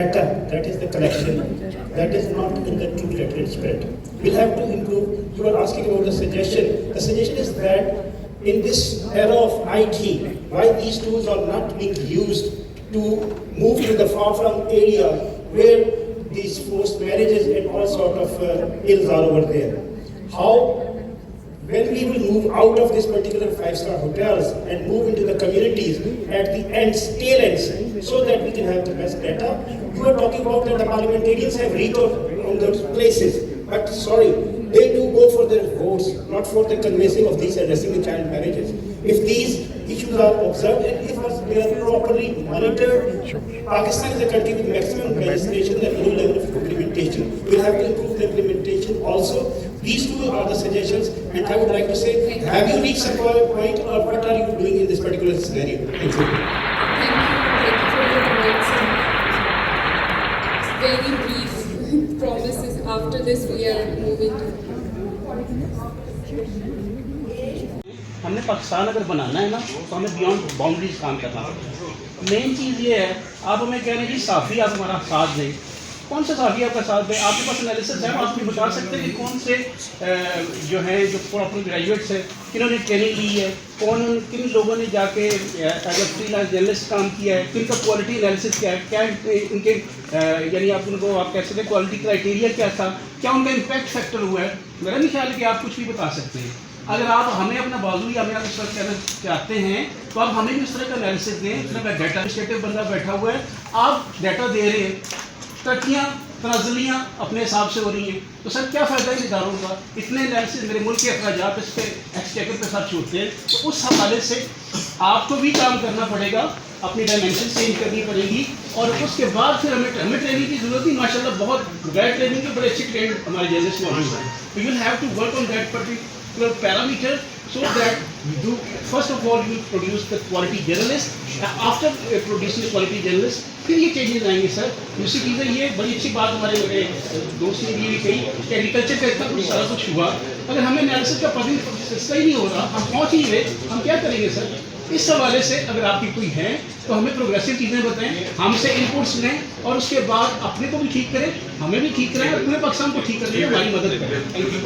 Data, that is the collection, that is not in the true literate spirit. We'll have to improve. You are asking about the suggestion. The suggestion is that in this era of IT, why these tools are not being used to move to the far-flung area where these forced marriages and all sort of ills are over there. How, when we will move out of this particular five-star hotels and move into the communities at the ends, tail ends, so that we can have the best data. You are talking about that the parliamentarians have vetoed on those places, but sorry, they do go for their votes, not for the convincing of these addressing the child marriages. If these issues are observed and if they are properly monitored, Pakistan is a country with maximum legislation and low level of implementation. We'll have to improve the implementation also. These two are the suggestions, and I would like to say, have you reached a point, or what are you doing in this particular scenario? Thank you. Thank you for your comments. Very brief promises. After this, we are moving to. हमने पाकिस्तान अगर बनाना है ना तो हमें beyond boundaries काम करना है। Main चीज़ ये है, आप हमें कह रहे हैं जी साफ़ी आप हमारा साथ दें, कौन सा साफ़ी आपका साथ दें? आपके पास एनालिसिस है, आप बता सकते हैं कि कौन से जो हैं जो प्रॉपर ग्रेजुएट्स हैं, किन्होंने ट्रेनिंग ली है, किन लोगों ने जाके एज ए फ्रीलांस जर्नलिस्ट काम किया है, किन का क्वालिटी एनालिसिस क्या है, क्या इनके यानी आप उनको आप कह सकते हैं क्वालिटी क्राइटेरिया क्या था, क्या उनका इम्पैक्ट फैक्टर हुआ है। मेरा नहीं ख्याल है कि आप कुछ भी बता सकते हैं। अगर आप हमें अपना बाजू या हमें इस तरह कहना चाहते हैं तो आप हमें भी इस तरह का एनालिसिस दें, इस तरह का डाटा इनिशिएटिव बंदा बैठा हुआ है, आप डाटा दे रहे हैं, तरक्कियाँ तनाज़ुलियाँ अपने हिसाब से हो रही हैं, तो सर क्या फ़ायदा इन इदारों का? इतने एनालिसिस मेरे मुल्क के अखराजात इस पर एक्सचेकर पे खर्च होते हैं, तो उस हवाले से आपको भी काम करना पड़ेगा, अपनी डायमेंशन चेंज करनी पड़ेगी, और उसके बाद फिर हमें ट्रेनिंग की ज़रूरत नहीं। माशाल्लाह बहुत बगैर ट्रेनिंग के बड़े अच्छे ट्रेन हमारे जर्नलिस्ट मौजूद हैं। तो you have to work on that particular parameter so that you do, first of all you produce the quality journalist, after producing the quality journalist फिर ये चेंजेस आएंगे सर। दूसरी चीज़ है, ये बड़ी अच्छी बात हमारे मेरे दोस्त ने भी कही कि एग्रीकल्चर का इतना कुछ सारा कुछ हुआ, अगर हमें एनालिसिस का पता ही नहीं हो रहा, हम पहुँच ही गए, हम क्या करेंगे सर? इस हवाले से अगर आपकी कोई है तो हमें प्रोग्रेसिव चीज़ें बताएं, हमसे इनपुट्स लें और उसके बाद अपने को भी ठीक करें, हमें भी ठीक करें और पूरे पाकिस्तान को ठीक करने में हमारी मदद करें। Thank you.